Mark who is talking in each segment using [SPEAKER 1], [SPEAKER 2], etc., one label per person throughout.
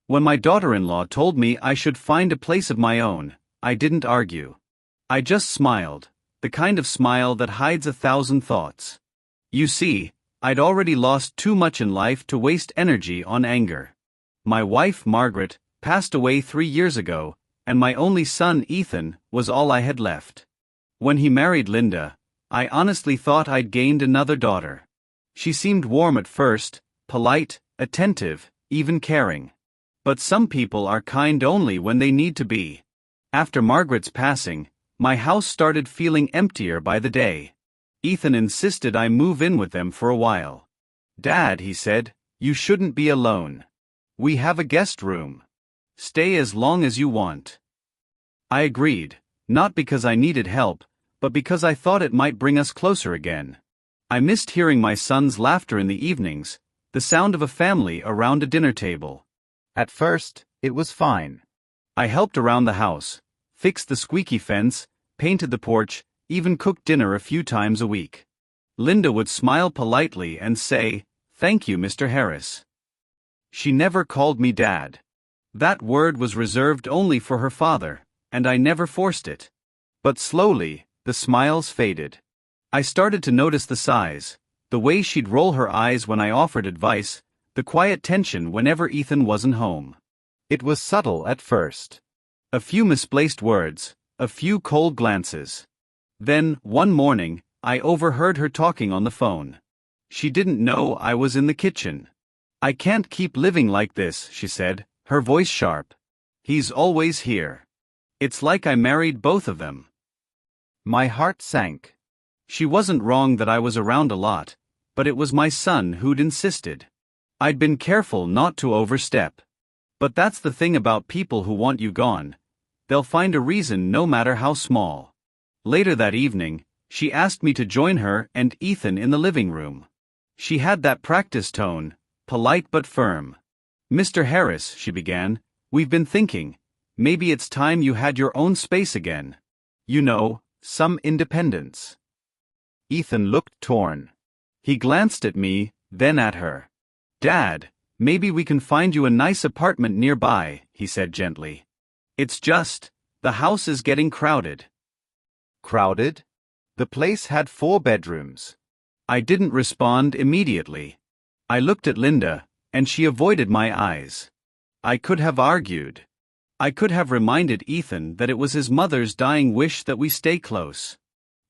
[SPEAKER 1] When my daughter-in-law told me I should find a place of my own, I didn't argue. I just smiled, the kind of smile that hides 1,000 thoughts. You see, I'd already lost too much in life to waste energy on anger. My wife, Margaret, passed away 3 years ago, and my only son, Ethan, was all I had left. When he married Linda, I honestly thought I'd gained another daughter. She seemed warm at first, polite, attentive, even caring. But some people are kind only when they need to be. After Margaret's passing, my house started feeling emptier by the day. Ethan insisted I move in with them for a while. "Dad," he said, "you shouldn't be alone. We have a guest room. Stay as long as you want." I agreed, not because I needed help, but because I thought it might bring us closer again. I missed hearing my son's laughter in the evenings, the sound of a family around a dinner table. At first, it was fine. I helped around the house, fixed the squeaky fence, painted the porch, even cooked dinner a few times a week. Linda would smile politely and say, "Thank you, Mr. Harris." She never called me Dad. That word was reserved only for her father, and I never forced it. But slowly, the smiles faded. I started to notice the sighs, the way she'd roll her eyes when I offered advice, the quiet tension whenever Ethan wasn't home. It was subtle at first. A few misplaced words, a few cold glances. Then, one morning, I overheard her talking on the phone. She didn't know I was in the kitchen. "I can't keep living like this," she said, her voice sharp. "He's always here. It's like I married both of them." My heart sank. She wasn't wrong that I was around a lot, but it was my son who'd insisted. I'd been careful not to overstep. But that's the thing about people who want you gone. They'll find a reason no matter how small. Later that evening, she asked me to join her and Ethan in the living room. She had that practice tone, polite but firm. "Mr. Harris," she began, "we've been thinking, maybe it's time you had your own space again. You know, some independence." Ethan looked torn. He glanced at me, then at her. "Dad, maybe we can find you a nice apartment nearby," he said gently. "It's just, the house is getting crowded." Crowded? The place had 4 bedrooms. I didn't respond immediately. I looked at Linda, and she avoided my eyes. I could have argued. I could have reminded Ethan that it was his mother's dying wish that we stay close.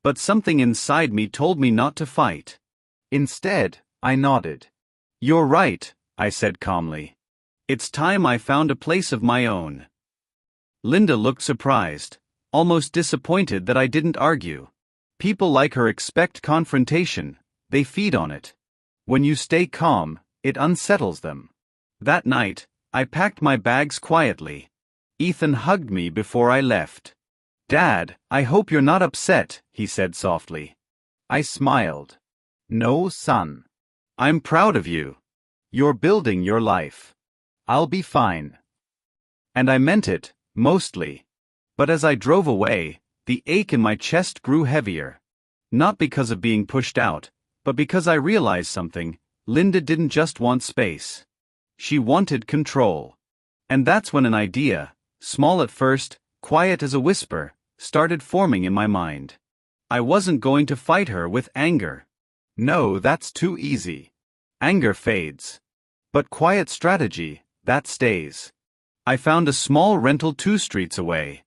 [SPEAKER 1] But something inside me told me not to fight. Instead, I nodded. "You're right," I said calmly. "It's time I found a place of my own." Linda looked surprised, almost disappointed that I didn't argue. People like her expect confrontation, they feed on it. When you stay calm, it unsettles them. That night, I packed my bags quietly. Ethan hugged me before I left. "Dad, I hope you're not upset," he said softly. I smiled. "No, son. I'm proud of you. You're building your life. I'll be fine." And I meant it, mostly. But as I drove away, the ache in my chest grew heavier. Not because of being pushed out, but because I realized something. Linda didn't just want space. She wanted control. And that's when an idea, small at first, quiet as a whisper, started forming in my mind. I wasn't going to fight her with anger. No, that's too easy. Anger fades. But quiet strategy, that stays. I found a small rental 2 streets away.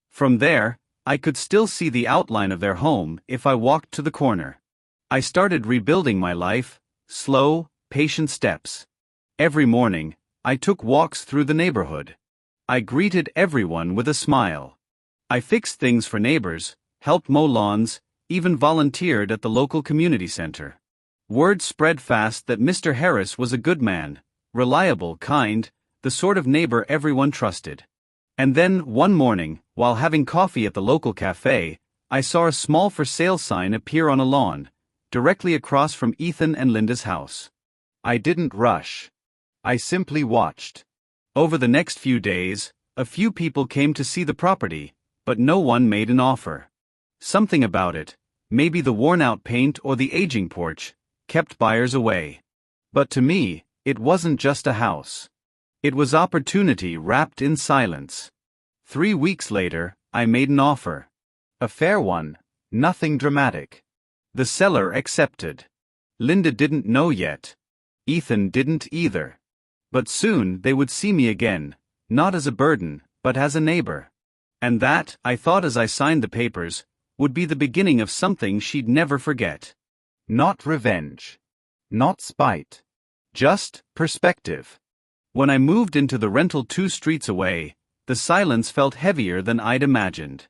[SPEAKER 1] From there, I could still see the outline of their home if I walked to the corner. I started rebuilding my life, slow, patient steps. Every morning, I took walks through the neighborhood. I greeted everyone with a smile. I fixed things for neighbors, helped mow lawns, even volunteered at the local community center. Word spread fast that Mr. Harris was a good man, reliable, kind, the sort of neighbor everyone trusted. And then, one morning, while having coffee at the local cafe, I saw a small for sale sign appear on a lawn, directly across from Ethan and Linda's house. I didn't rush. I simply watched. Over the next few days, a few people came to see the property, but no one made an offer. Something about it, maybe the worn-out paint or the aging porch, kept buyers away. But to me, it wasn't just a house. It was opportunity wrapped in silence. 3 weeks later, I made an offer. A fair one, nothing dramatic. The seller accepted. Linda didn't know yet. Ethan didn't either. But soon they would see me again, not as a burden, but as a neighbor. And that, I thought as I signed the papers, would be the beginning of something she'd never forget. Not revenge. Not spite. Just perspective. When I moved into the rental 2 streets away, the silence felt heavier than I'd imagined.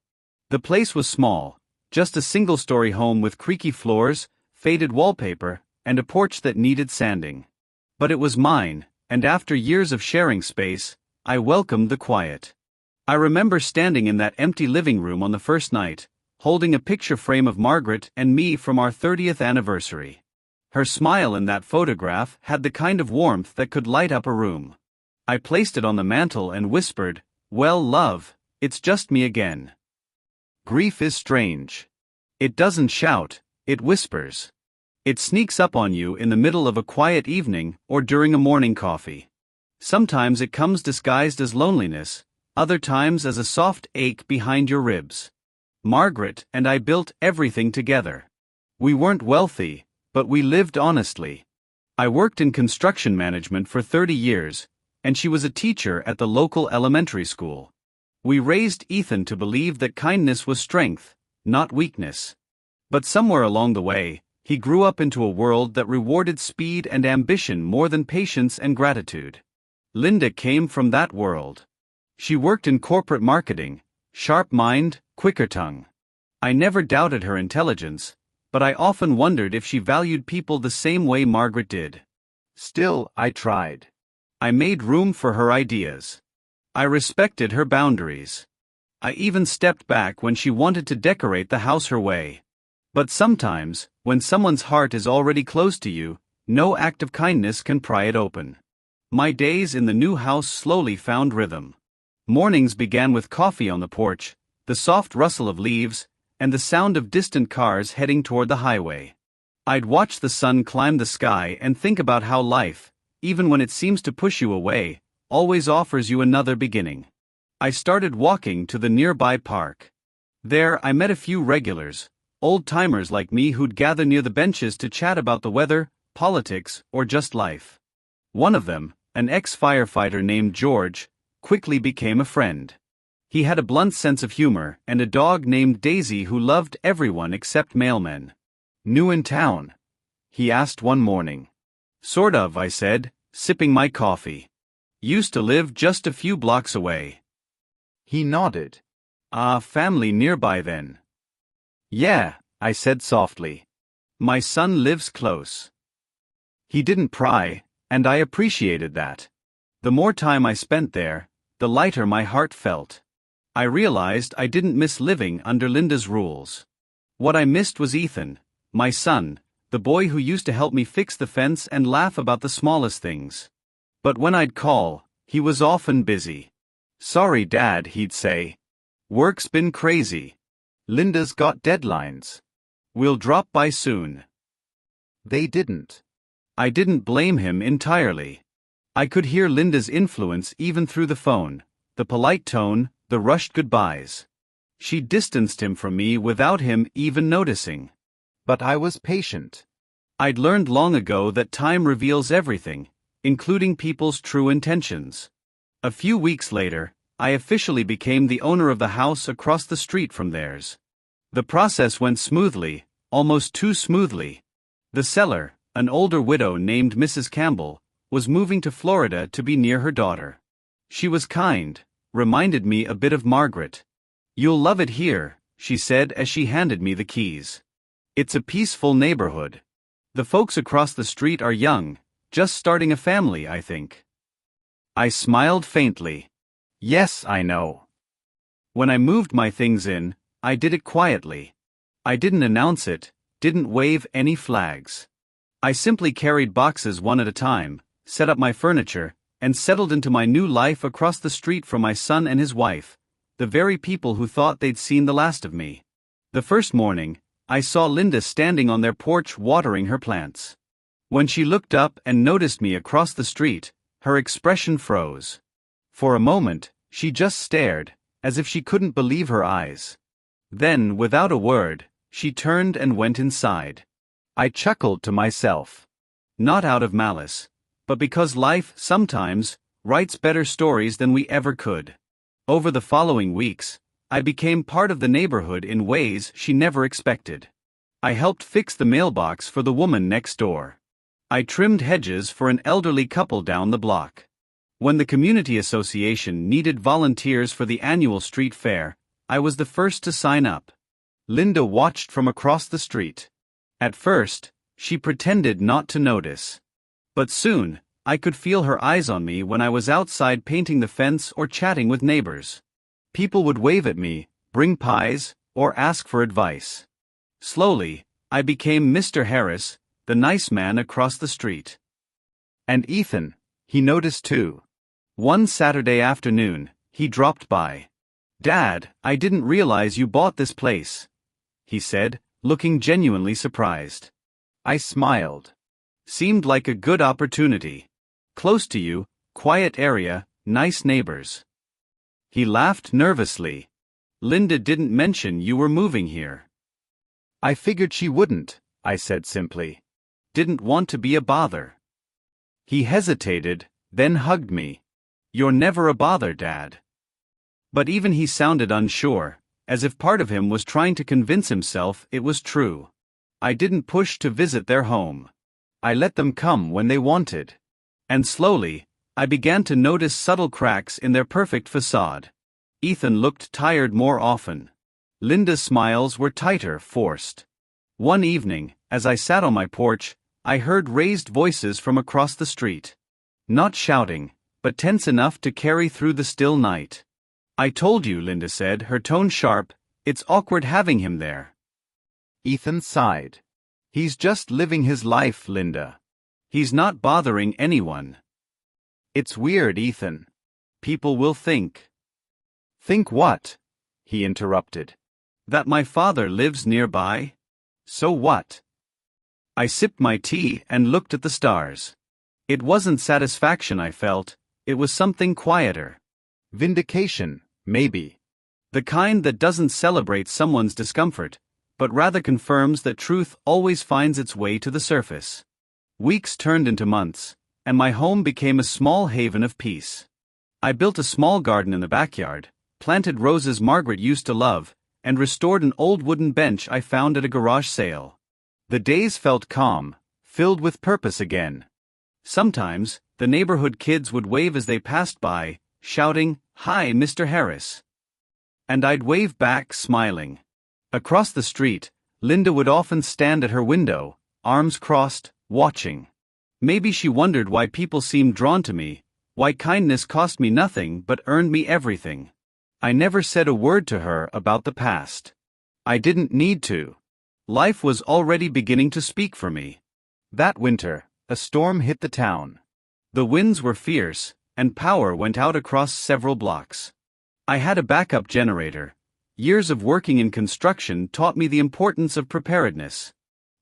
[SPEAKER 1] The place was small, just a single-story home with creaky floors, faded wallpaper, and a porch that needed sanding. But it was mine, and after years of sharing space, I welcomed the quiet. I remember standing in that empty living room on the first night, holding a picture frame of Margaret and me from our 30th anniversary. Her smile in that photograph had the kind of warmth that could light up a room. I placed it on the mantel and whispered, "Well, love, it's just me again." Grief is strange. It doesn't shout, it whispers. It sneaks up on you in the middle of a quiet evening or during a morning coffee. Sometimes it comes disguised as loneliness, other times as a soft ache behind your ribs. Margaret and I built everything together. We weren't wealthy, but we lived honestly. I worked in construction management for 30 years, and she was a teacher at the local elementary school. We raised Ethan to believe that kindness was strength, not weakness. But somewhere along the way, he grew up into a world that rewarded speed and ambition more than patience and gratitude. Linda came from that world. She worked in corporate marketing, sharp mind, quicker tongue. I never doubted her intelligence, but I often wondered if she valued people the same way Margaret did. Still, I tried. I made room for her ideas. I respected her boundaries. I even stepped back when she wanted to decorate the house her way. But sometimes, when someone's heart is already close to you, no act of kindness can pry it open. My days in the new house slowly found rhythm. Mornings began with coffee on the porch, the soft rustle of leaves, and the sound of distant cars heading toward the highway. I'd watch the sun climb the sky and think about how life, even when it seems to push you away, always offers you another beginning. I started walking to the nearby park. There I met a few regulars, old-timers like me who'd gather near the benches to chat about the weather, politics, or just life. One of them, an ex-firefighter named George, quickly became a friend. He had a blunt sense of humor and a dog named Daisy who loved everyone except mailmen. "New in town?" he asked one morning. "Sort of," I said, sipping my coffee. "Used to live just a few blocks away." He nodded. Family nearby then?" "Yeah," I said softly. "My son lives close." He didn't pry, and I appreciated that. The more time I spent there, the lighter my heart felt. I realized I didn't miss living under Linda's rules. What I missed was Ethan, my son, the boy who used to help me fix the fence and laugh about the smallest things. But when I'd call, he was often busy. "Sorry, Dad," he'd say. "Work's been crazy. Linda's got deadlines. We'll drop by soon." They didn't. I didn't blame him entirely. I could hear Linda's influence even through the phone, the polite tone, the rushed goodbyes. She distanced him from me without him even noticing. But I was patient. I'd learned long ago that time reveals everything, including people's true intentions. A few weeks later, I officially became the owner of the house across the street from theirs. The process went smoothly, almost too smoothly. The seller, an older widow named Mrs. Campbell, was moving to Florida to be near her daughter. She was kind, reminded me a bit of Margaret. "You'll love it here," she said as she handed me the keys. "It's a peaceful neighborhood. The folks across the street are young, just starting a family, I think." I smiled faintly. "Yes, I know." When I moved my things in, I did it quietly. I didn't announce it, didn't wave any flags. I simply carried boxes one at a time, set up my furniture, and settled into my new life across the street from my son and his wife, the very people who thought they'd seen the last of me. The first morning, I saw Linda standing on their porch watering her plants. When she looked up and noticed me across the street, Her expression froze. For a moment, she just stared, as if she couldn't believe her eyes. Then, without a word, she turned and went inside. I chuckled to myself. Not out of malice, but because life, sometimes, writes better stories than we ever could. Over the following weeks, I became part of the neighborhood in ways she never expected. I helped fix the mailbox for the woman next door. I trimmed hedges for an elderly couple down the block. When the community association needed volunteers for the annual street fair, I was the first to sign up. Linda watched from across the street. At first, she pretended not to notice. But soon, I could feel her eyes on me when I was outside painting the fence or chatting with neighbors. People would wave at me, bring pies, or ask for advice. Slowly, I became Mr. Harris, the nice man across the street. And Ethan, he noticed too. One Saturday afternoon, he dropped by. "Dad, I didn't realize you bought this place," he said, looking genuinely surprised. I smiled. Seemed like a good opportunity. Close to you, quiet area, nice neighbors. He laughed nervously. "Linda didn't mention you were moving here." "I figured she wouldn't," I said simply. "Didn't want to be a bother." He hesitated, then hugged me. "You're never a bother, Dad." But even he sounded unsure, as if part of him was trying to convince himself it was true. I didn't push to visit their home. I let them come when they wanted. And slowly, I began to notice subtle cracks in their perfect facade. Ethan looked tired more often. Linda's smiles were tighter, forced. One evening, as I sat on my porch, I heard raised voices from across the street. Not shouting, but tense enough to carry through the still night. "I told you," Linda said, her tone sharp, "it's awkward having him there." Ethan sighed. "He's just living his life, Linda. He's not bothering anyone." "It's weird, Ethan. People will think." "Think what?" he interrupted. "That my father lives nearby. So what?" I sipped my tea and looked at the stars. It wasn't satisfaction I felt, it was something quieter. Vindication, maybe. The kind that doesn't celebrate someone's discomfort, but rather confirms that truth always finds its way to the surface. Weeks turned into months, and my home became a small haven of peace. I built a small garden in the backyard, planted roses Margaret used to love, and restored an old wooden bench I found at a garage sale. The days felt calm, filled with purpose again. Sometimes, the neighborhood kids would wave as they passed by, shouting, "Hi, Mr. Harris." And I'd wave back, smiling. Across the street, Linda would often stand at her window, arms crossed, watching. Maybe she wondered why people seemed drawn to me, why kindness cost me nothing but earned me everything. I never said a word to her about the past. I didn't need to. Life was already beginning to speak for me. That winter, a storm hit the town. The winds were fierce, and power went out across several blocks. I had a backup generator. Years of working in construction taught me the importance of preparedness.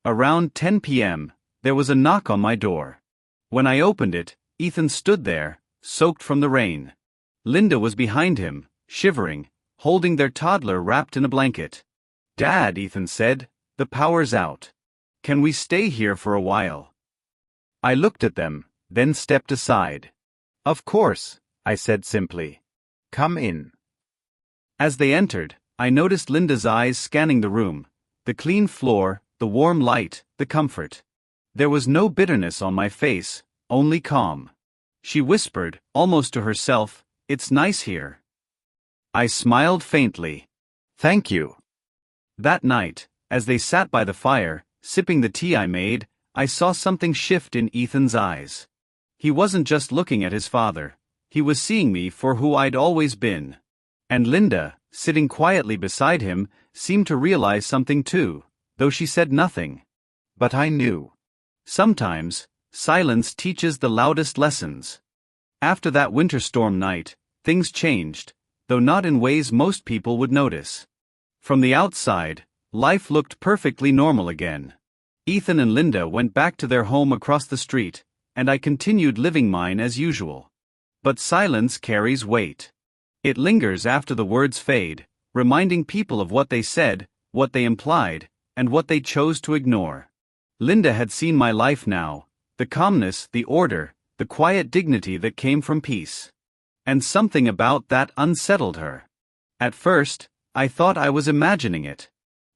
[SPEAKER 1] Around 10 p.m., there was a knock on my door. When I opened it, Ethan stood there, soaked from the rain. Linda was behind him, shivering, holding their toddler wrapped in a blanket. "Dad," Ethan said, "the power's out. Can we stay here for a while?" I looked at them, then stepped aside. "Of course," I said simply. "Come in." As they entered, I noticed Linda's eyes scanning the room, the clean floor, the warm light, the comfort. There was no bitterness on my face, only calm. She whispered, almost to herself, "It's nice here." I smiled faintly. "Thank you." That night, as they sat by the fire, sipping the tea I made, I saw something shift in Ethan's eyes. He wasn't just looking at his father, he was seeing me for who I'd always been. And Linda, sitting quietly beside him, seemed to realize something too, though she said nothing. But I knew. Sometimes, silence teaches the loudest lessons. After that winter storm night, things changed, though not in ways most people would notice. From the outside, life looked perfectly normal again. Ethan and Linda went back to their home across the street, and I continued living mine as usual. But silence carries weight. It lingers after the words fade, reminding people of what they said, what they implied, and what they chose to ignore. Linda had seen my life now, the calmness, the order, the quiet dignity that came from peace. And something about that unsettled her. At first, I thought I was imagining it.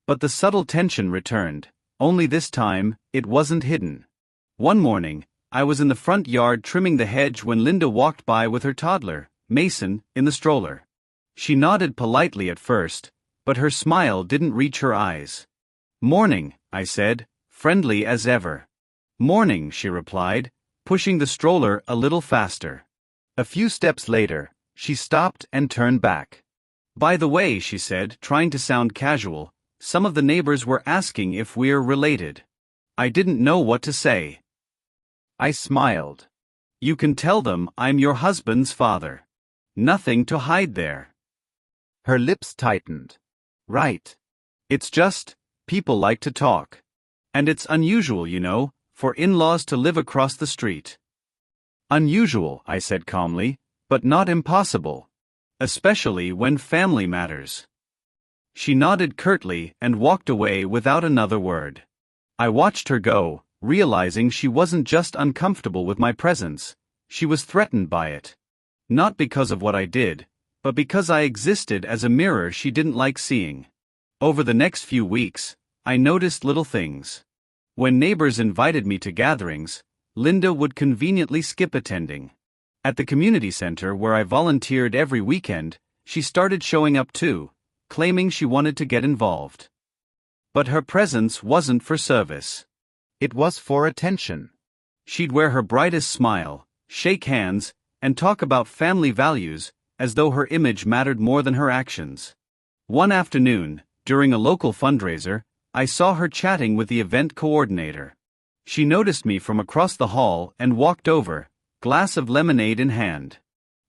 [SPEAKER 1] But the subtle tension returned, only this time, it wasn't hidden. One morning, I was in the front yard trimming the hedge when Linda walked by with her toddler, Mason, in the stroller. She nodded politely at first, but her smile didn't reach her eyes. "Morning," I said, friendly as ever. "Morning," she replied, pushing the stroller a little faster. A few steps later, she stopped and turned back. "By the way," she said, trying to sound casual, "some of the neighbors were asking if we're related." I didn't know what to say. I smiled. "You can tell them I'm your husband's father. Nothing to hide there." Her lips tightened. "Right. It's just, people like to talk. And it's unusual, you know, for in-laws to live across the street." "Unusual," I said calmly, "but not impossible. Especially when family matters." She nodded curtly and walked away without another word. I watched her go, realizing she wasn't just uncomfortable with my presence, she was threatened by it. Not because of what I did, but because I existed as a mirror she didn't like seeing. Over the next few weeks, I noticed little things. When neighbors invited me to gatherings, Linda would conveniently skip attending. At the community center where I volunteered every weekend, she started showing up too, claiming she wanted to get involved. But her presence wasn't for service. It was for attention. She'd wear her brightest smile, shake hands, and talk about family values, as though her image mattered more than her actions. One afternoon, during a local fundraiser, I saw her chatting with the event coordinator. She noticed me from across the hall and walked over, glass of lemonade in hand.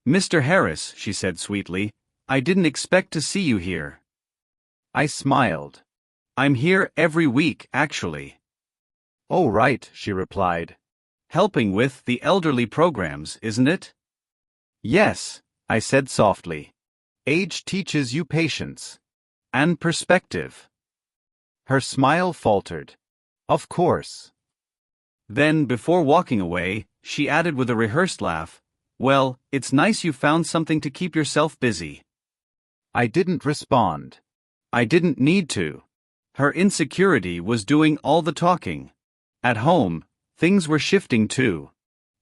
[SPEAKER 1] "Mr. Harris," she said sweetly, "I didn't expect to see you here." I smiled. "I'm here every week, actually." "Oh, right," she replied. "Helping with the elderly programs, isn't it?" "Yes," I said softly. "Age teaches you patience. And perspective." Her smile faltered. "Of course." Then, before walking away, she added with a rehearsed laugh, "Well, it's nice you found something to keep yourself busy." I didn't respond. I didn't need to. Her insecurity was doing all the talking. At home, things were shifting too.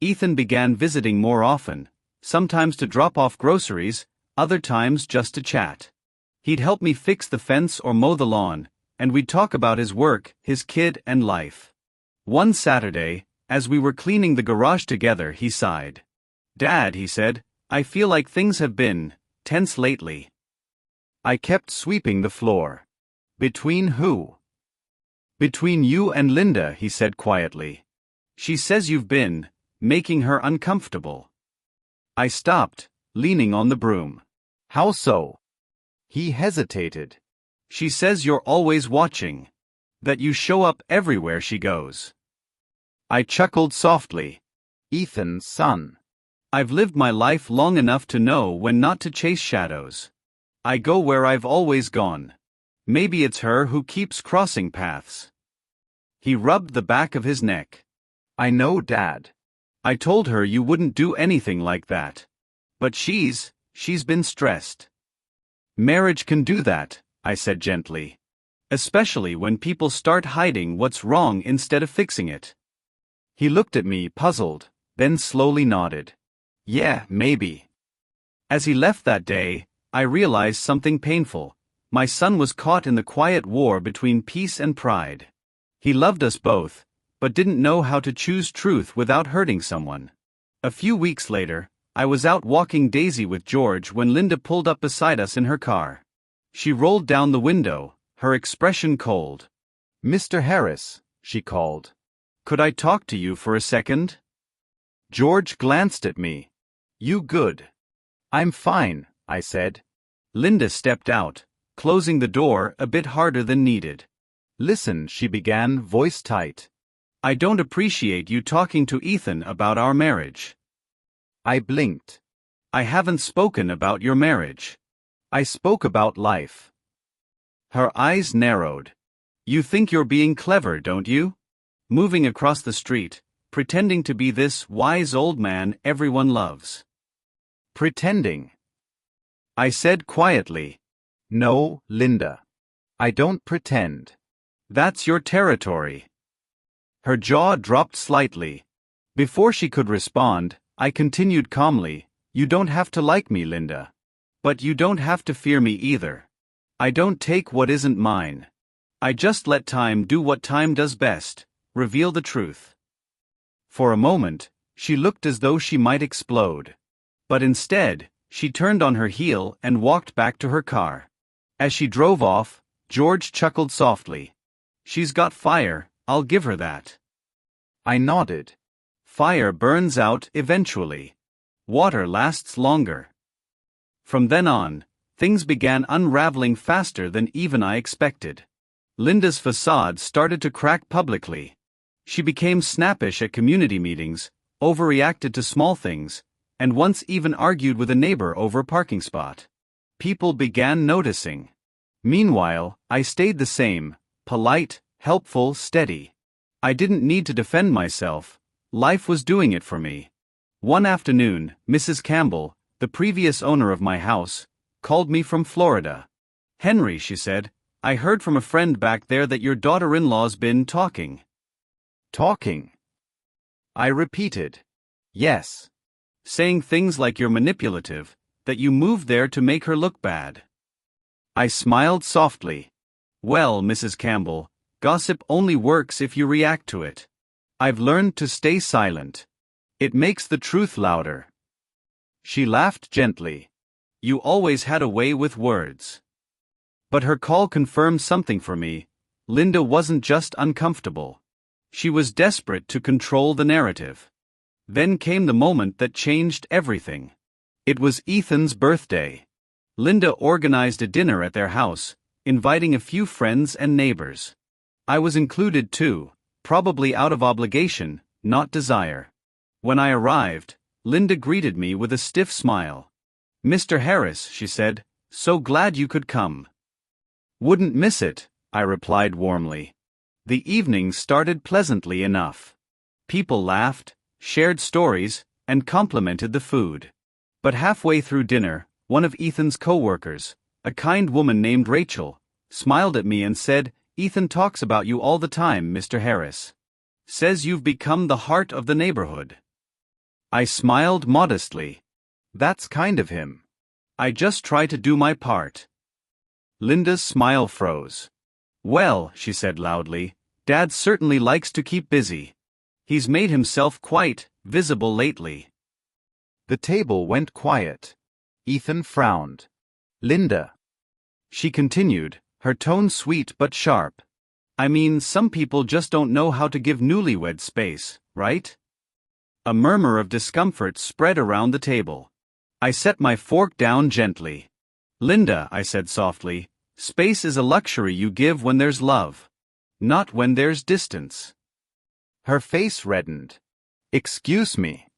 [SPEAKER 1] Ethan began visiting more often, sometimes to drop off groceries, other times just to chat. He'd help me fix the fence or mow the lawn, and we'd talk about his work, his kid, and life. One Saturday, as we were cleaning the garage together, he sighed. "Dad," he said, "I feel like things have been tense lately." I kept sweeping the floor. "Between who?" "Between you and Linda," he said quietly. "She says you've been making her uncomfortable." I stopped, leaning on the broom. "How so?" He hesitated. "She says you're always watching. That you show up everywhere she goes." I chuckled softly. "Ethan's son. I've lived my life long enough to know when not to chase shadows. I go where I've always gone. Maybe it's her who keeps crossing paths." He rubbed the back of his neck. "I know, Dad. I told her you wouldn't do anything like that. But she's been stressed." "Marriage can do that," I said gently. "Especially when people start hiding what's wrong instead of fixing it." He looked at me puzzled, then slowly nodded. "Yeah, maybe." As he left that day, I realized something painful. My son was caught in the quiet war between peace and pride. He loved us both, but didn't know how to choose truth without hurting someone. A few weeks later, I was out walking Daisy with George when Linda pulled up beside us in her car. She rolled down the window, her expression cold. "Mr. Harris," she called. "Could I talk to you for a second?" George glanced at me. "You good?" "I'm fine," I said. Linda stepped out, closing the door a bit harder than needed. "Listen," she began, voice tight. I don't appreciate you talking to Ethan about our marriage.
[SPEAKER 2] I blinked.
[SPEAKER 1] I haven't spoken about your marriage.
[SPEAKER 2] I spoke about life.
[SPEAKER 1] Her eyes narrowed. You think you're being clever, don't you? Moving across the street, pretending to be this wise old man everyone loves.
[SPEAKER 2] Pretending.
[SPEAKER 1] I said quietly.
[SPEAKER 2] No, Linda. I don't pretend.
[SPEAKER 1] That's your territory. Her jaw dropped slightly. Before she could respond, I continued calmly, You don't have to like me, Linda. But you don't have to fear me either. I don't take what isn't mine. I just let time do what time does best, reveal the truth. For a moment, she looked as though she might explode. But instead, she turned on her heel and walked back to her car. As she drove off, George chuckled softly. She's got fire, I'll give her that.
[SPEAKER 2] I nodded.
[SPEAKER 1] Fire burns out eventually. Water lasts longer. From then on, things began unraveling faster than even I expected. Linda's facade started to crack publicly. She became snappish at community meetings, overreacted to small things, and once even argued with a neighbor over a parking spot. People began noticing. Meanwhile, I stayed the same, polite, helpful, steady. I didn't need to defend myself. Life was doing it for me. One afternoon, Mrs. Campbell, the previous owner of my house, called me from Florida. Henry, she said, I heard from a friend back there that your daughter-in-law's been talking.
[SPEAKER 2] Talking? I repeated. Yes.
[SPEAKER 1] Saying things like you're manipulative, that you moved there to make her look bad. I smiled softly. Well, Mrs. Campbell, gossip only works if you react to it. I've learned to stay silent. It makes the truth louder. She laughed gently. You always had a way with words. But her call confirmed something for me. Linda wasn't just uncomfortable. She was desperate to control the narrative. Then came the moment that changed everything. It was Ethan's birthday. Linda organized a dinner at their house, inviting a few friends and neighbors. I was included too, probably out of obligation, not desire. When I arrived, Linda greeted me with a stiff smile. Mr. Harris, she said, so glad you could come. Wouldn't miss it, I replied warmly. The evening started pleasantly enough. People laughed, shared stories, and complimented the food. But halfway through dinner, one of Ethan's co-workers, a kind woman named Rachel, smiled at me and said, Ethan talks about you all the time, Mr. Harris. Says you've become the heart of the neighborhood. I smiled modestly. That's kind of him. I just try to do my part. Linda's smile froze. Well, she said loudly, Dad certainly likes to keep busy. He's made himself quite visible lately.
[SPEAKER 2] The table went quiet. Ethan frowned. Linda.
[SPEAKER 1] She continued, her tone sweet but sharp. I mean, some people just don't know how to give newlyweds space, right? A murmur of discomfort spread around the table. I set my fork down gently. Linda, I said softly, space is a luxury you give when there's love. Not when there's distance.
[SPEAKER 2] Her face reddened. Excuse me.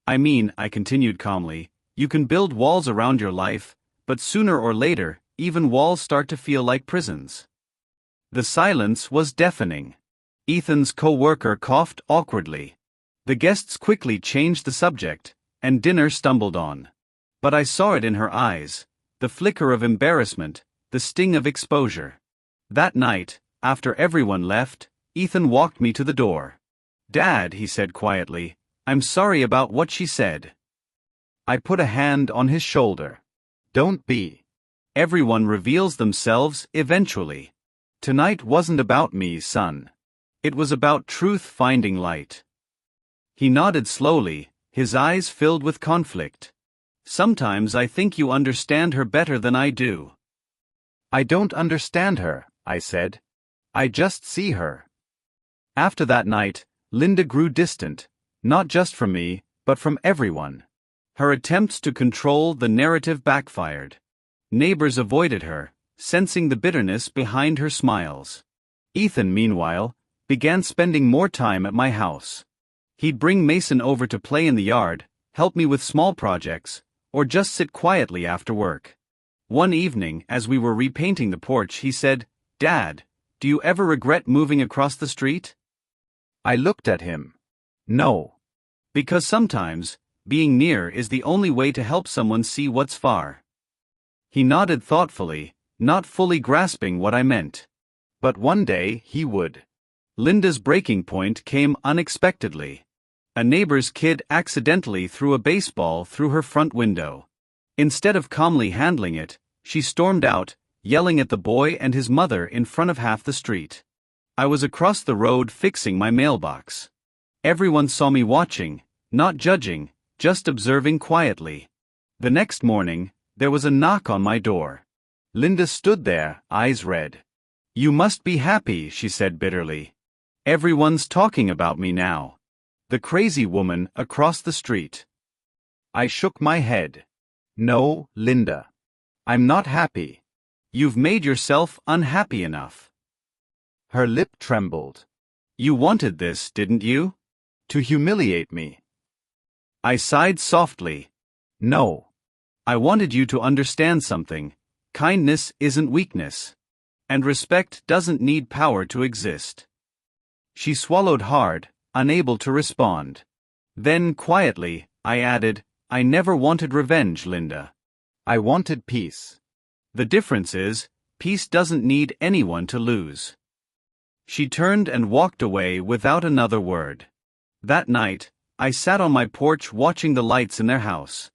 [SPEAKER 1] I mean, I continued calmly, you can build walls around your life, but sooner or later, even walls start to feel like prisons. The silence was deafening. Ethan's co-worker coughed awkwardly. The guests quickly changed the subject, and dinner stumbled on. But I saw it in her eyes, the flicker of embarrassment, the sting of exposure. That night, after everyone left, Ethan walked me to the door. Dad, he said quietly, I'm sorry about what she said. I put a hand on his shoulder. Don't be. Everyone reveals themselves eventually. Tonight wasn't about me, son. It was about truth finding light. He nodded slowly, his eyes filled with conflict. Sometimes I think you understand her better than I do. I don't understand her, I said. I just see her. After that night, Linda grew distant, not just from me, but from everyone. Her attempts to control the narrative backfired. Neighbors avoided her, sensing the bitterness behind her smiles. Ethan, meanwhile, began spending more time at my house. He'd bring Mason over to play in the yard, help me with small projects, or just sit quietly after work. One evening, as we were repainting the porch, he said, "Dad, do you ever regret moving across the street?"
[SPEAKER 2] I looked at him. No.
[SPEAKER 1] Because sometimes, being near is the only way to help someone see what's far. He nodded thoughtfully, not fully grasping what I meant.
[SPEAKER 2] But one day he would.
[SPEAKER 1] Linda's breaking point came unexpectedly. A neighbor's kid accidentally threw a baseball through her front window. Instead of calmly handling it, she stormed out, yelling at the boy and his mother in front of half the street. I was across the road fixing my mailbox. Everyone saw me watching, not judging, just observing quietly. The next morning, there was a knock on my door.
[SPEAKER 2] Linda stood there, eyes red.
[SPEAKER 1] "You must be happy," she said bitterly. "Everyone's talking about me now. The crazy woman across the street."
[SPEAKER 2] I shook my head. No, Linda. I'm not happy.
[SPEAKER 1] "You've made yourself unhappy enough."
[SPEAKER 2] Her lip trembled.
[SPEAKER 1] "You wanted this, didn't you?
[SPEAKER 2] To humiliate me."
[SPEAKER 1] I sighed softly.
[SPEAKER 2] No.
[SPEAKER 1] I wanted you to understand something. Kindness isn't weakness. And respect doesn't need power to exist. She swallowed hard, unable to respond. Then, quietly, I added, "I never wanted revenge, Linda.
[SPEAKER 2] I wanted peace."
[SPEAKER 1] The difference is, peace doesn't need anyone to lose." She turned and walked away without another word. That night, I sat on my porch watching the lights in their house.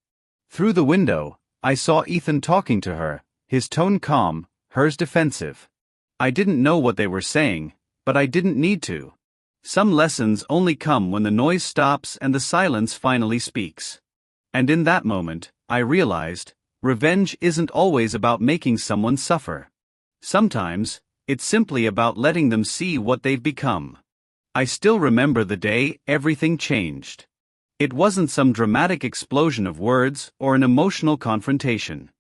[SPEAKER 1] Through the window, I saw Ethan talking to her, his tone calm, hers defensive. I didn't know what they were saying, but I didn't need to. Some lessons only come when the noise stops and the silence finally speaks. And in that moment, I realized, revenge isn't always about making someone suffer. Sometimes, it's simply about letting them see what they've become. I still remember the day everything changed. It wasn't some dramatic explosion of words or an emotional confrontation.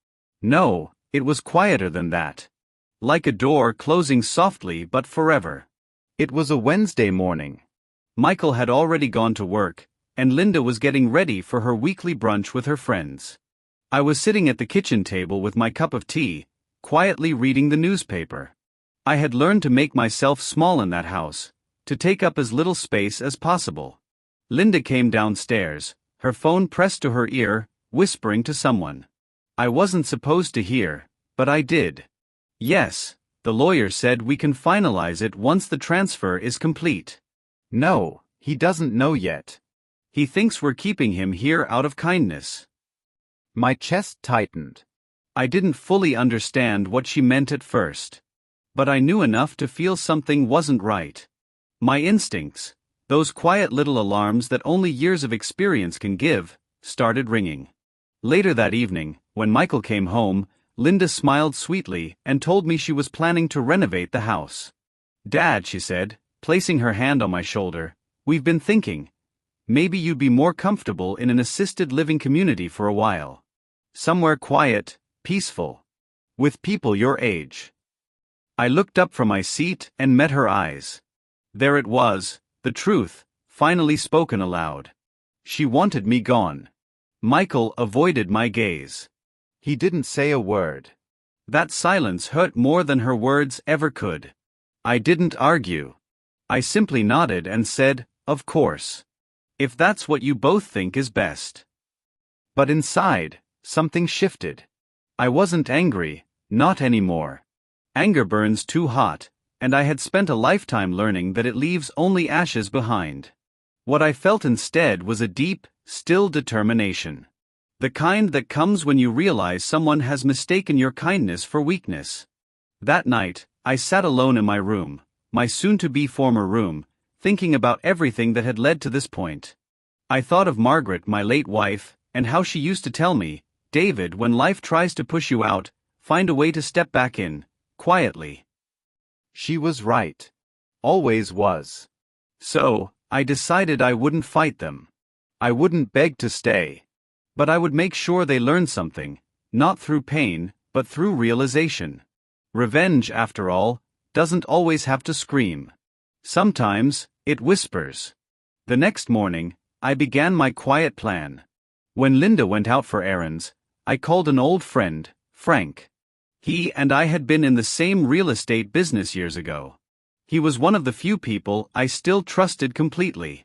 [SPEAKER 1] No, it was quieter than that. Like a door closing softly but forever.
[SPEAKER 2] It was a Wednesday morning.
[SPEAKER 1] Michael had already gone to work, and Linda was getting ready for her weekly brunch with her friends. I was sitting at the kitchen table with my cup of tea, quietly reading the newspaper. I had learned to make myself small in that house, to take up as little space as possible. Linda came downstairs, her phone pressed to her ear, whispering to someone. I wasn't supposed to hear, but I did. "Yes, the lawyer said we can finalize it once the transfer is complete."
[SPEAKER 2] No, he doesn't know yet.
[SPEAKER 1] "He thinks we're keeping him here out of kindness."
[SPEAKER 2] My chest tightened.
[SPEAKER 1] I didn't fully understand what she meant at first. But I knew enough to feel something wasn't right. My instincts, those quiet little alarms that only years of experience can give, started ringing. Later that evening, when Michael came home, Linda smiled sweetly and told me she was planning to renovate the house. "Dad," she said, placing her hand on my shoulder, "we've been thinking. Maybe you'd be more comfortable in an assisted living community for a while. Somewhere quiet, peaceful. With people your age." I looked up from my seat and met her eyes. There it was, the truth, finally spoken aloud. She wanted me gone. Michael avoided my gaze.
[SPEAKER 2] He didn't say a word.
[SPEAKER 1] That silence hurt more than her words ever could. I didn't argue. I simply nodded and said, "Of course. If that's what you both think is best." But inside, something shifted. I wasn't angry, not anymore. Anger burns too hot, and I had spent a lifetime learning that it leaves only ashes behind. What I felt instead was a deep, still determination. The kind that comes when you realize someone has mistaken your kindness for weakness. That night, I sat alone in my room, my soon-to-be former room, thinking about everything that had led to this point. I thought of Margaret, my late wife, and how she used to tell me, "David, when life tries to push you out, find a way to step back in, quietly."
[SPEAKER 2] She was right. Always was.
[SPEAKER 1] So, I decided I wouldn't fight them. I wouldn't beg to stay. But I would make sure they learned something, not through pain, but through realization. Revenge, after all, doesn't always have to scream. Sometimes, it whispers. The next morning, I began my quiet plan. When Linda went out for errands, I called an old friend, Frank. He and I had been in the same real estate business years ago. He was one of the few people I still trusted completely.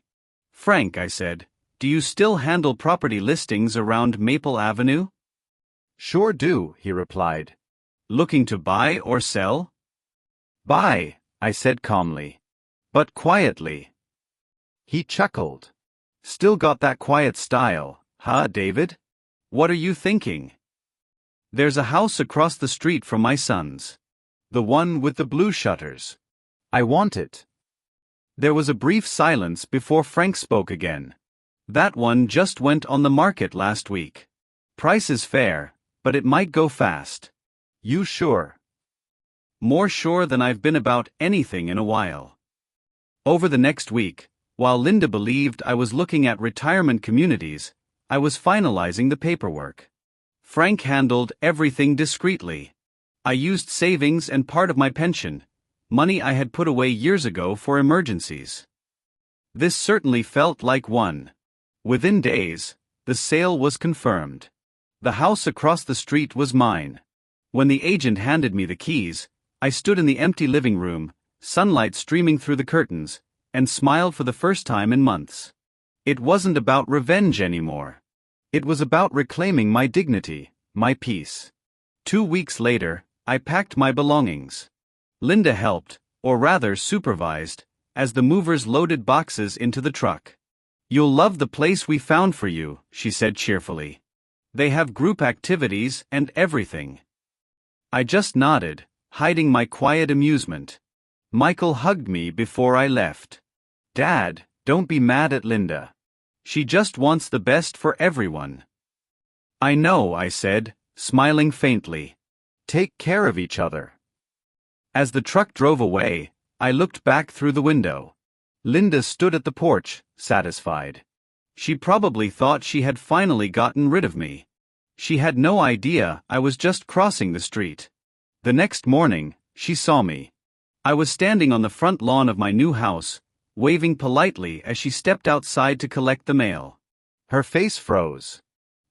[SPEAKER 1] "Frank," I said, "do you still handle property listings around Maple Avenue?"
[SPEAKER 2] "Sure do," he replied.
[SPEAKER 1] "Looking to buy or sell?"
[SPEAKER 2] "Buy," I said calmly. But quietly. He chuckled.
[SPEAKER 1] "Still got that quiet style, huh, David? What are you thinking?" "There's a house across the street from my son's. The one with the blue shutters.
[SPEAKER 2] I want it."
[SPEAKER 1] There was a brief silence before Frank spoke again. "That one just went on the market last week. Price is fair, but it might go fast."
[SPEAKER 2] "You sure?"
[SPEAKER 1] "More sure than I've been about anything in a while." Over the next week, while Linda believed I was looking at retirement communities, I was finalizing the paperwork. Frank handled everything discreetly. I used savings and part of my pension, money I had put away years ago for emergencies. This certainly felt like one. Within days, the sale was confirmed. The house across the street was mine. When the agent handed me the keys, I stood in the empty living room, sunlight streaming through the curtains, and smiled for the first time in months. It wasn't about revenge anymore. It was about reclaiming my dignity, my peace. 2 weeks later, I packed my belongings. Linda helped, or rather supervised, as the movers loaded boxes into the truck. "You'll love the place we found for you," she said cheerfully. "They have group activities and everything." I just nodded, hiding my quiet amusement. Michael hugged me before I left. "Dad, don't be mad at Linda. She just wants the best for everyone." "I know," I said, smiling faintly. "Take care of each other." As the truck drove away, I looked back through the window. Linda stood at the porch, satisfied. She probably thought she had finally gotten rid of me. She had no idea I was just crossing the street. The next morning, she saw me. I was standing on the front lawn of my new house, waving politely as she stepped outside to collect the mail. Her face froze.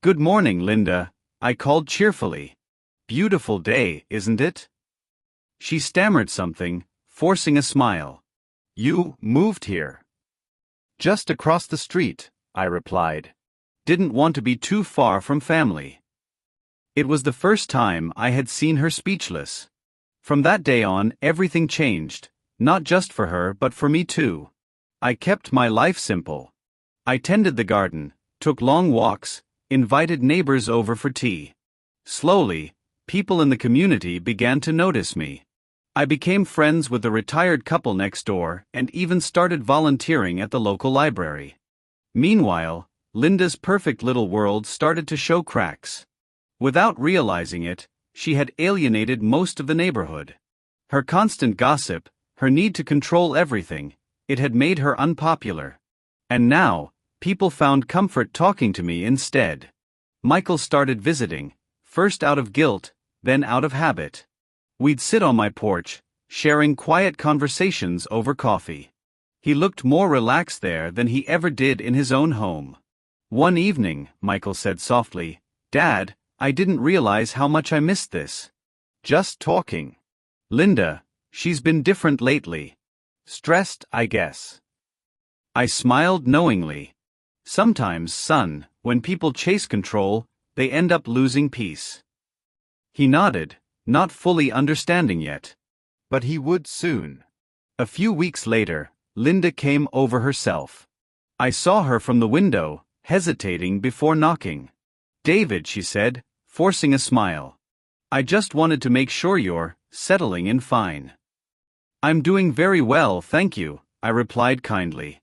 [SPEAKER 1] "Good morning, Linda," I called cheerfully. "Beautiful day, isn't it?" She stammered something, forcing a smile. "You moved here?"
[SPEAKER 2] "Just across the street," I replied.
[SPEAKER 1] Didn't want to be too far from family. It was the first time I had seen her speechless. From that day on, everything changed, not just for her but for me too. I kept my life simple. I tended the garden, took long walks, invited neighbors over for tea. Slowly, people in the community began to notice me. I became friends with the retired couple next door and even started volunteering at the local library. Meanwhile, Linda's perfect little world started to show cracks. Without realizing it, she had alienated most of the neighborhood. Her constant gossip, her need to control everything, it had made her unpopular. And now, people found comfort talking to me instead. Michael started visiting, first out of guilt, then out of habit. We'd sit on my porch, sharing quiet conversations over coffee. He looked more relaxed there than he ever did in his own home. One evening, Michael said softly, "Dad, I didn't realize how much I missed this. Just talking. Linda, she's been different lately. Stressed, I guess." I smiled knowingly. Sometimes, son, when people chase control, they end up losing peace. He nodded, not fully understanding yet.
[SPEAKER 2] But he would soon.
[SPEAKER 1] A few weeks later, Linda came over herself. I saw her from the window, hesitating before knocking. "David," she said, forcing a smile. "I just wanted to make sure you're settling in fine." "I'm doing very well, thank you," I replied kindly.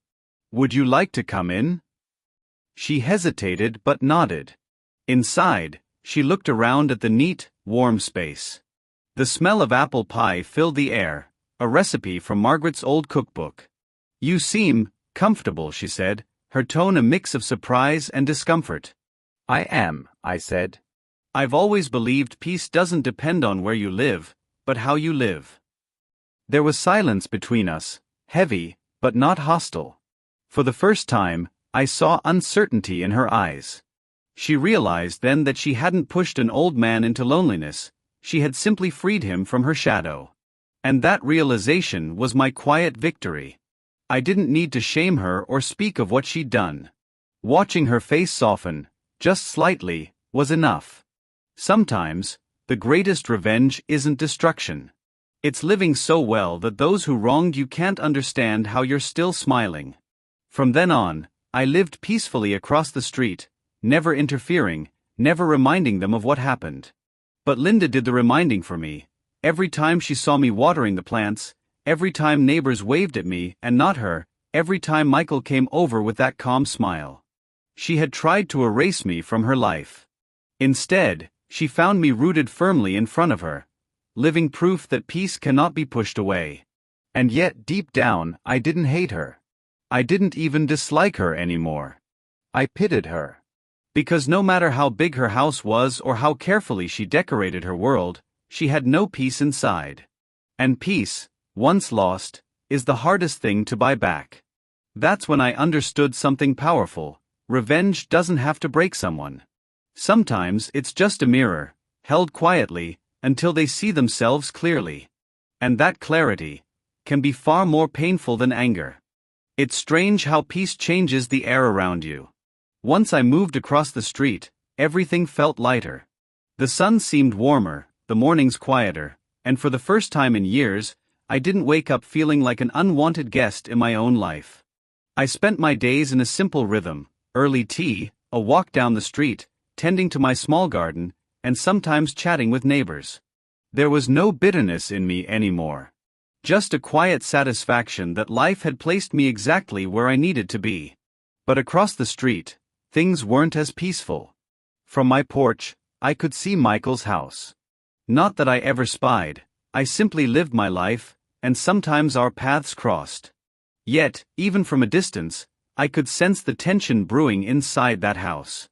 [SPEAKER 1] "Would you like to come in?" She hesitated but nodded. Inside, she looked around at the neat, warm space. The smell of apple pie filled the air, a recipe from Margaret's old cookbook. "You seem comfortable," she said, her tone a mix of surprise and discomfort.
[SPEAKER 2] "I am," I said.
[SPEAKER 1] "I've always believed peace doesn't depend on where you live, but how you live." There was silence between us, heavy, but not hostile. For the first time, I saw uncertainty in her eyes. She realized then that she hadn't pushed an old man into loneliness, she had simply freed him from her shadow. And that realization was my quiet victory. I didn't need to shame her or speak of what she'd done. Watching her face soften, just slightly, was enough. Sometimes, the greatest revenge isn't destruction. It's living so well that those who wronged you can't understand how you're still smiling. From then on, I lived peacefully across the street, never interfering, never reminding them of what happened. But Linda did the reminding for me. Every time she saw me watering the plants, every time neighbors waved at me and not her, every time Michael came over with that calm smile. She had tried to erase me from her life. Instead, she found me rooted firmly in front of her, living proof that peace cannot be pushed away. And yet deep down, I didn't hate her. I didn't even dislike her anymore. I pitied her. Because no matter how big her house was or how carefully she decorated her world, she had no peace inside. And peace, once lost, is the hardest thing to buy back. That's when I understood something powerful. Revenge doesn't have to break someone. Sometimes it's just a mirror, held quietly, until they see themselves clearly. And that clarity can be far more painful than anger. It's strange how peace changes the air around you. Once I moved across the street, everything felt lighter. The sun seemed warmer, the mornings quieter, and for the first time in years, I didn't wake up feeling like an unwanted guest in my own life. I spent my days in a simple rhythm: early tea, a walk down the street, tending to my small garden, and sometimes chatting with neighbors. There was no bitterness in me anymore. Just a quiet satisfaction that life had placed me exactly where I needed to be. But across the street, things weren't as peaceful. From my porch, I could see Michael's house. Not that I ever spied, I simply lived my life, and sometimes our paths crossed. Yet, even from a distance, I could sense the tension brewing inside that house.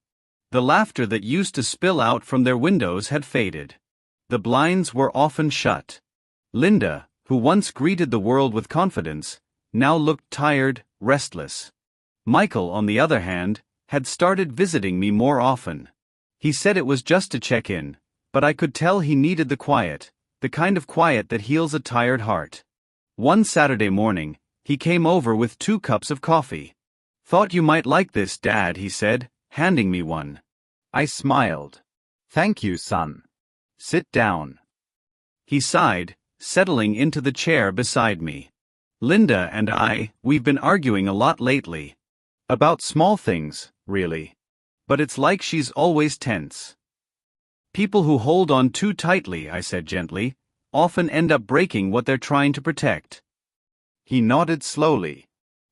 [SPEAKER 1] The laughter that used to spill out from their windows had faded. The blinds were often shut. Linda, who once greeted the world with confidence, now looked tired, restless. Michael, on the other hand, had started visiting me more often. He said it was just to check in, but I could tell he needed the quiet, the kind of quiet that heals a tired heart. One Saturday morning, he came over with 2 cups of coffee. "Thought you might like this, Dad," he said, handing me one. I smiled. "Thank you, son. Sit down." He sighed, settling into the chair beside me. "Linda and we've been arguing a lot lately. About small things, really. But it's like she's always tense. People who hold on too tightly," I said gently, "often end up breaking what they're trying to protect." He nodded slowly.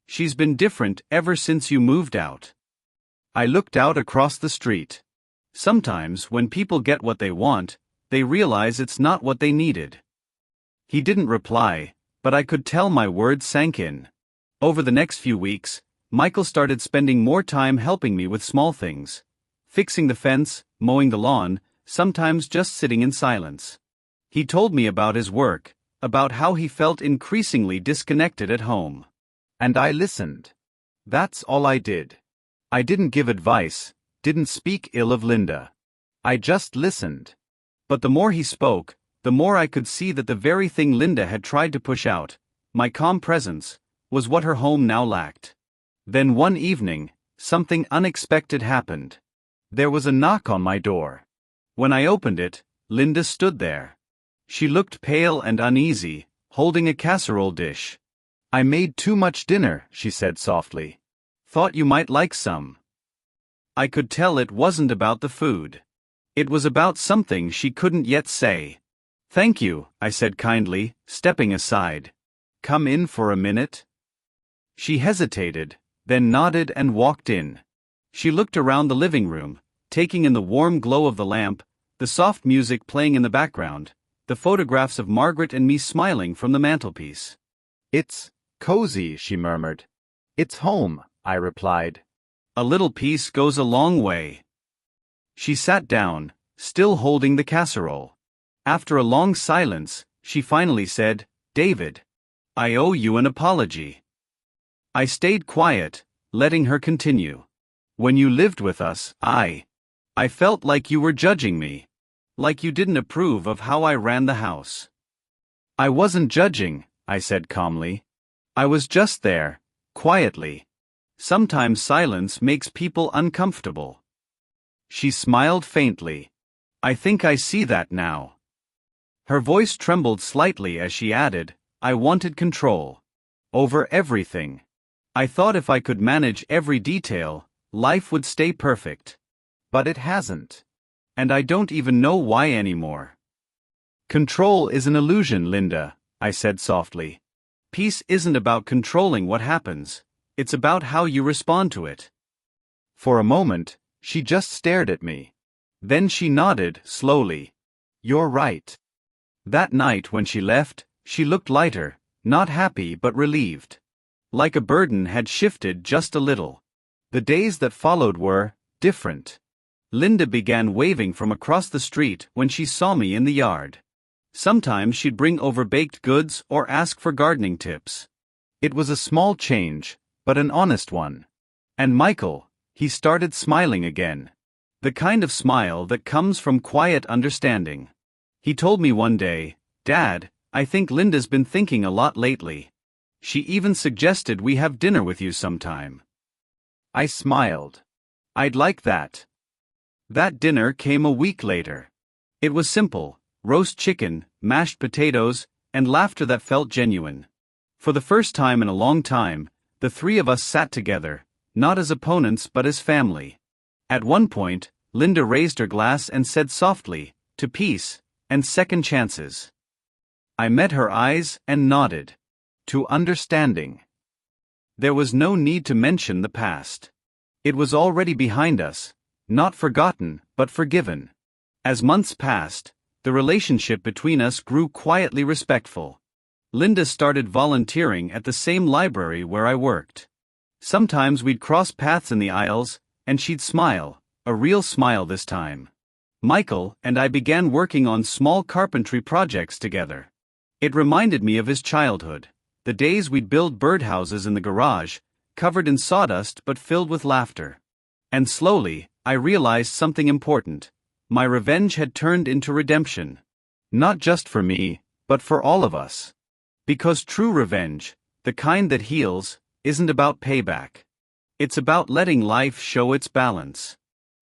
[SPEAKER 1] "She's been different ever since you moved out." I looked out across the street. Sometimes, when people get what they want, they realize it's not what they needed. He didn't reply, but I could tell my words sank in. Over the next few weeks, Michael started spending more time helping me with small things. Fixing the fence, mowing the lawn, sometimes just sitting in silence. He told me about his work, about how he felt increasingly disconnected at home. And I listened. That's all I did. I didn't give advice, didn't speak ill of Linda. I just listened. But the more he spoke, the more I could see that the very thing Linda had tried to push out, my calm presence, was what her home now lacked. Then one evening, something unexpected happened. There was a knock on my door. When I opened it, Linda stood there. She looked pale and uneasy, holding a casserole dish. "I made too much dinner," she said softly. "Thought you might like some." I could tell it wasn't about the food. It was about something she couldn't yet say. "Thank you," I said kindly, stepping aside. "Come in for a minute?" She hesitated, then nodded and walked in. She looked around the living room, taking in the warm glow of the lamp, the soft music playing in the background, the photographs of Margaret and me smiling from the mantelpiece. "It's cozy," she murmured. "It's home," I replied. "A little peace goes a long way." She sat down, still holding the casserole. After a long silence, she finally said, "David, I owe you an apology. I stayed quiet, letting her continue. When you lived with us, I felt like you were judging me. Like you didn't approve of how I ran the house. I wasn't judging, I said calmly. I was just there, quietly. Sometimes silence makes people uncomfortable. She smiled faintly. I think I see that now. Her voice trembled slightly as she added, I wanted control. Over everything. I thought if I could manage every detail, life would stay perfect. But it hasn't. And I don't even know why anymore. Control is an illusion, Linda, I said softly. Peace isn't about controlling what happens. It's about how you respond to it. For a moment, she just stared at me. Then she nodded, slowly. You're right. That night when she left, she looked lighter, not happy but relieved. Like a burden had shifted just a little. The days that followed were different. Linda began waving from across the street when she saw me in the yard. Sometimes she'd bring over baked goods or ask for gardening tips. It was a small change, but an honest one. And Michael, he started smiling again. The kind of smile that comes from quiet understanding. He told me one day, Dad, I think Linda's been thinking a lot lately. She even suggested we have dinner with you sometime. I smiled. I'd like that. That dinner came a week later. It was simple, roast chicken, mashed potatoes, and laughter that felt genuine. For the first time in a long time, the three of us sat together, not as opponents but as family. At one point, Linda raised her glass and said softly, to peace, and second chances. I met her eyes and nodded. To understanding. There was no need to mention the past. It was already behind us, not forgotten, but forgiven. As months passed, the relationship between us grew quietly respectful. Linda started volunteering at the same library where I worked. Sometimes we'd cross paths in the aisles, and she'd smile, a real smile this time. Michael and I began working on small carpentry projects together. It reminded me of his childhood, the days we'd build birdhouses in the garage, covered in sawdust but filled with laughter. And slowly, I realized something important. My revenge had turned into redemption. Not just for me, but for all of us. Because true revenge, the kind that heals, isn't about payback. It's about letting life show its balance.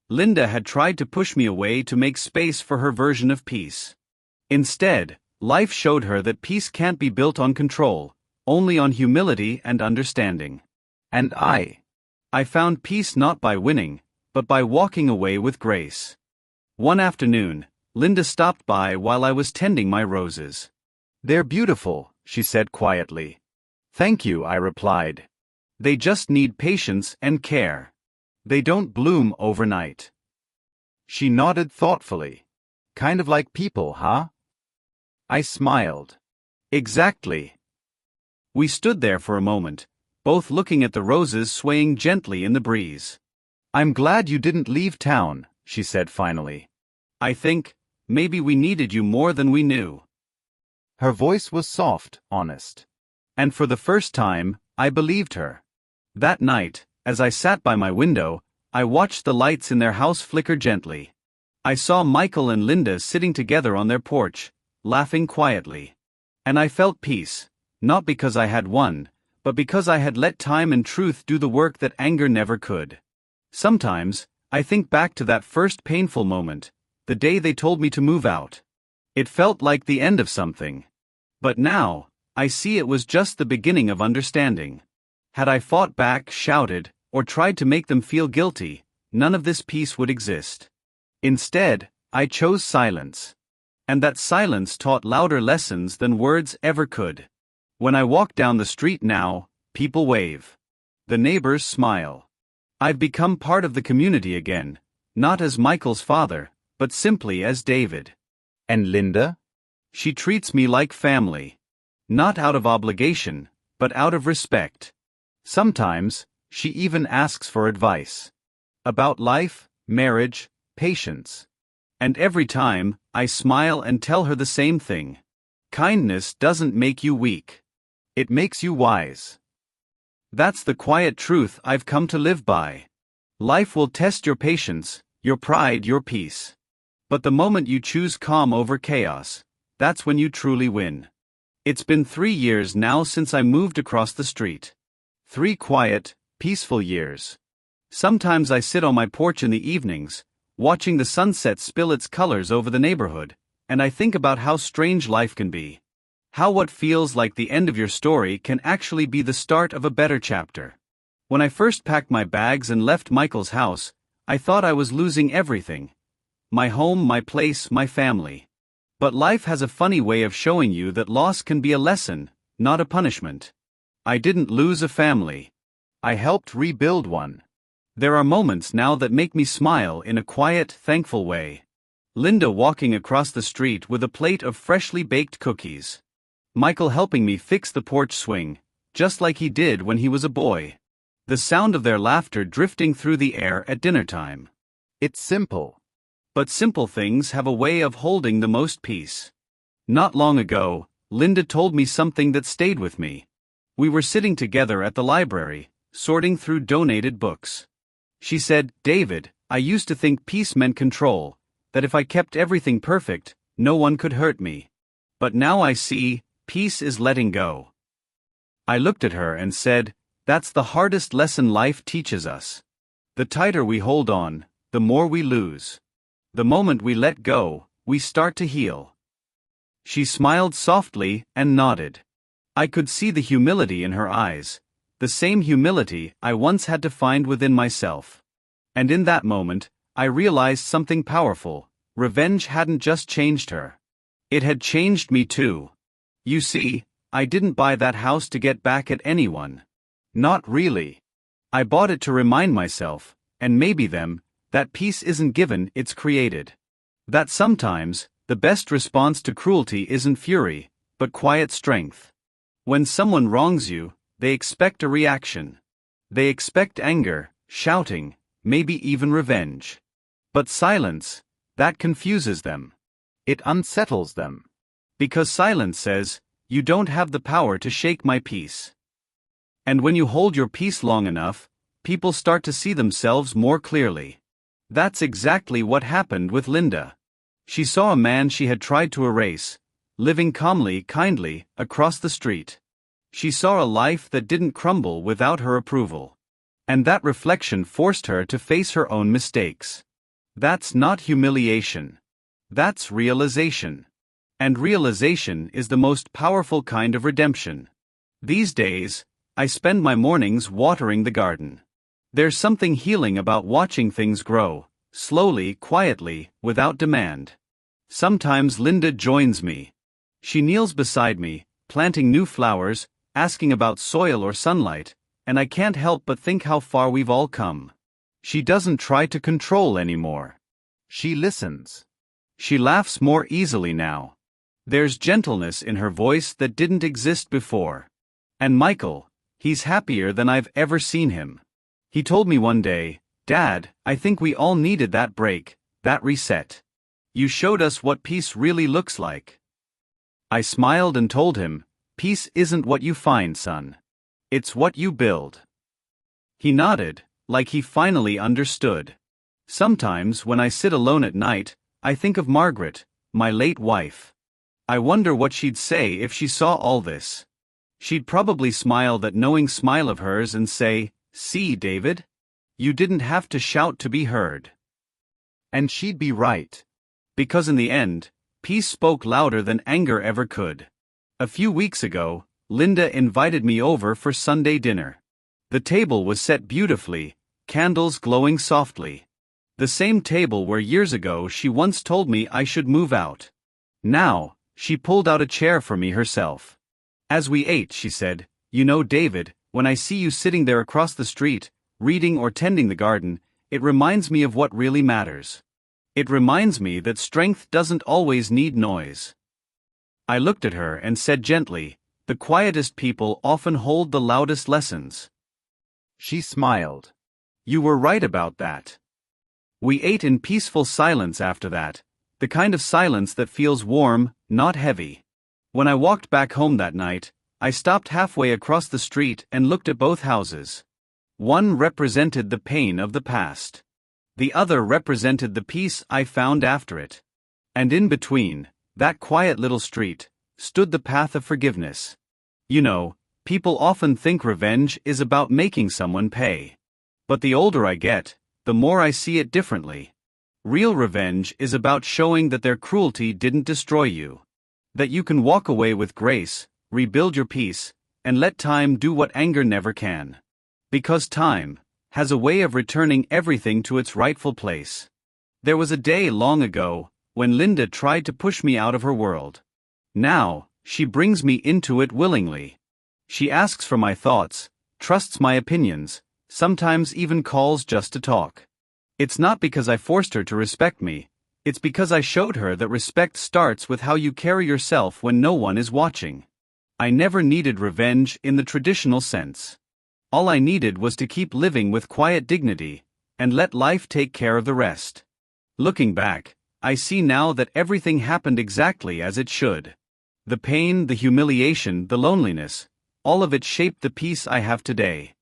[SPEAKER 1] Linda had tried to push me away to make space for her version of peace. Instead, life showed her that peace can't be built on control, only on humility and understanding. And I found peace not by winning, but by walking away with grace. One afternoon, Linda stopped by while I was tending my roses. They're beautiful, she said quietly. Thank you, I replied. They just need patience and care. They don't bloom overnight. She nodded thoughtfully. Kind of like people, huh? I smiled. Exactly. We stood there for a moment, both looking at the roses swaying gently in the breeze. I'm glad you didn't leave town, she said finally. I think, maybe we needed you more than we knew. Her voice was soft, honest. And for the first time, I believed her. That night, as I sat by my window, I watched the lights in their house flicker gently. I saw Michael and Linda sitting together on their porch, laughing quietly. And I felt peace, not because I had won, but because I had let time and truth do the work that anger never could. Sometimes, I think back to that first painful moment, the day they told me to move out. It felt like the end of something. But now, I see it was just the beginning of understanding. Had I fought back, shouted, or tried to make them feel guilty, none of this peace would exist. Instead, I chose silence. And that silence taught louder lessons than words ever could. When I walk down the street now, people wave. The neighbors smile. I've become part of the community again, not as Michael's father, but simply as David. And Linda? She treats me like family. Not out of obligation, but out of respect. Sometimes, she even asks for advice. About life, marriage, patience. And every time, I smile and tell her the same thing. Kindness doesn't make you weak.
[SPEAKER 2] It makes you wise.
[SPEAKER 1] That's the quiet truth I've come to live by. Life will test your patience, your pride, your peace. But the moment you choose calm over chaos, that's when you truly win. It's been 3 years now since I moved across the street. 3 quiet, peaceful years. Sometimes I sit on my porch in the evenings, watching the sunset spill its colors over the neighborhood, and I think about how strange life can be. How what feels like the end of your story can actually be the start of a better chapter. When I first packed my bags and left Michael's house, I thought I was losing everything. My home, my place, my family. But life has a funny way of showing you that loss can be a lesson, not a punishment. I didn't lose a family.
[SPEAKER 2] I helped rebuild one.
[SPEAKER 1] There are moments now that make me smile in a quiet, thankful way. Linda walking across the street with a plate of freshly baked cookies. Michael helping me fix the porch swing, just like he did when he was a boy. The sound of their laughter drifting through the air at dinner time.
[SPEAKER 2] It's simple.
[SPEAKER 1] But simple things have a way of holding the most peace. Not long ago, Linda told me something that stayed with me. We were sitting together at the library, sorting through donated books. She said, "David, I used to think peace meant control, that if I kept everything perfect, no one could hurt me. But now I see, peace is letting go." I looked at her and said, "That's the hardest lesson life teaches us. The tighter we hold on, the more we lose. The moment we let go, we start to heal." She smiled softly and nodded. I could see the humility in her eyes, the same humility I once had to find within myself. And in that moment, I realized something powerful. Revenge hadn't just changed her. It had changed me too. You see, I didn't buy that house to get back at anyone. Not really. I bought it to remind myself, and maybe them, that peace isn't given, it's created. That sometimes, the best response to cruelty isn't fury, but quiet strength. When someone wrongs you, they expect a reaction. They expect anger, shouting, maybe even revenge. But silence, that confuses them. It unsettles them. Because silence says, "You don't have the power to shake my peace." And when you hold your peace long enough, people start to see themselves more clearly. That's exactly what happened with Linda. She saw a man she had tried to erase, living calmly, kindly, across the street. She saw a life that didn't crumble without her approval. And that reflection forced her to face her own mistakes. That's not humiliation. That's realization. And realization is the most powerful kind of redemption. These days, I spend my mornings watering the garden. There's something healing about watching things grow, slowly, quietly, without demand. Sometimes Linda joins me. She kneels beside me, planting new flowers, asking about soil or sunlight, and I can't help but think how far we've all come. She doesn't try to control anymore. She listens. She laughs more easily now. There's gentleness in her voice that didn't exist before. And Michael, he's happier than I've ever seen him. He told me one day, "Dad, I think we all needed that break, that reset. You showed us what peace really looks like." I smiled and told him, "Peace isn't what you find, son. It's what you build." He nodded, like he finally understood. Sometimes when I sit alone at night, I think of Margaret, my late wife. I wonder what she'd say if she saw all this. She'd probably smile that knowing smile of hers and say, "See, David? You didn't have to shout to be heard." And she'd be right. Because in the end, peace spoke louder than anger ever could. A few weeks ago, Linda invited me over for Sunday dinner. The table was set beautifully, candles glowing softly. The same table where years ago she once told me I should move out. Now, she pulled out a chair for me herself. As we ate, she said, "You know, David, when I see you sitting there across the street, reading or tending the garden, it reminds me of what really matters. It reminds me that strength doesn't always need noise." I looked at her and said gently, "The quietest people often hold the loudest lessons." She smiled. "You were right about that." We ate in peaceful silence after that, the kind of silence that feels warm, not heavy. When I walked back home that night, I stopped halfway across the street and looked at both houses. One represented the pain of the past. The other represented the peace I found after it. And in between, that quiet little street, stood the path of forgiveness. You know, people often think revenge is about making someone pay. But the older I get, the more I see it differently. Real revenge is about showing that their cruelty didn't destroy you. That you can walk away with grace, rebuild your peace, and let time do what anger never can. Because time has a way of returning everything to its rightful place. There was a day long ago when Linda tried to push me out of her world. Now, she brings me into it willingly. She asks for my thoughts, trusts my opinions, sometimes even calls just to talk. It's not because I forced her to respect me, it's because I showed her that respect starts with how you carry yourself when no one is watching. I never needed revenge in the traditional sense. All I needed was to keep living with quiet dignity, and let life take care of the rest. Looking back, I see now that everything happened exactly as it should. The pain, the humiliation, the loneliness, all of it shaped the peace I have today.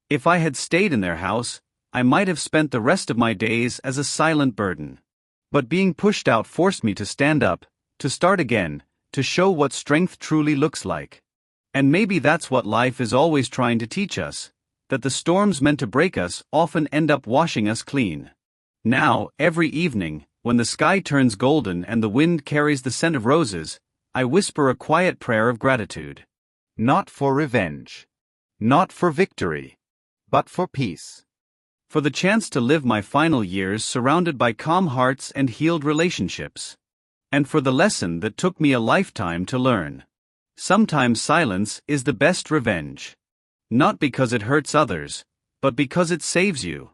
[SPEAKER 1] If I had stayed in their house, I might have spent the rest of my days as a silent burden. But being pushed out forced me to stand up, to start again, to show what strength truly looks like. And maybe that's what life is always trying to teach us, that the storms meant to break us often end up washing us clean. Now, every evening, when the sky turns golden and the wind carries the scent of roses, I whisper a quiet prayer of gratitude.
[SPEAKER 2] Not for revenge. Not for victory. But for peace.
[SPEAKER 1] For the chance to live my final years surrounded by calm hearts and healed relationships. And for the lesson that took me a lifetime to learn. Sometimes silence is the best revenge. Not because it hurts others, but because it saves you.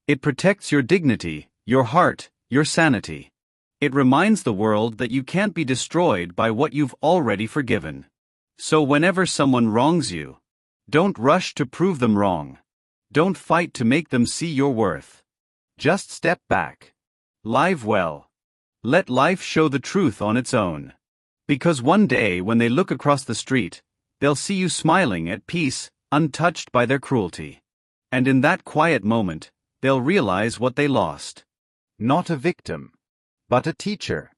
[SPEAKER 1] It protects your dignity, your heart, your sanity. It reminds the world that you can't be destroyed by what you've already forgiven. So whenever someone wrongs you, don't rush to prove them wrong. Don't fight to make them see your worth.
[SPEAKER 2] Just step back.
[SPEAKER 1] Live well. Let life show the truth on its own. Because one day when they look across the street, they'll see you smiling at peace, untouched by their cruelty. And in that quiet moment, they'll realize what they lost.
[SPEAKER 2] Not a victim, but a teacher.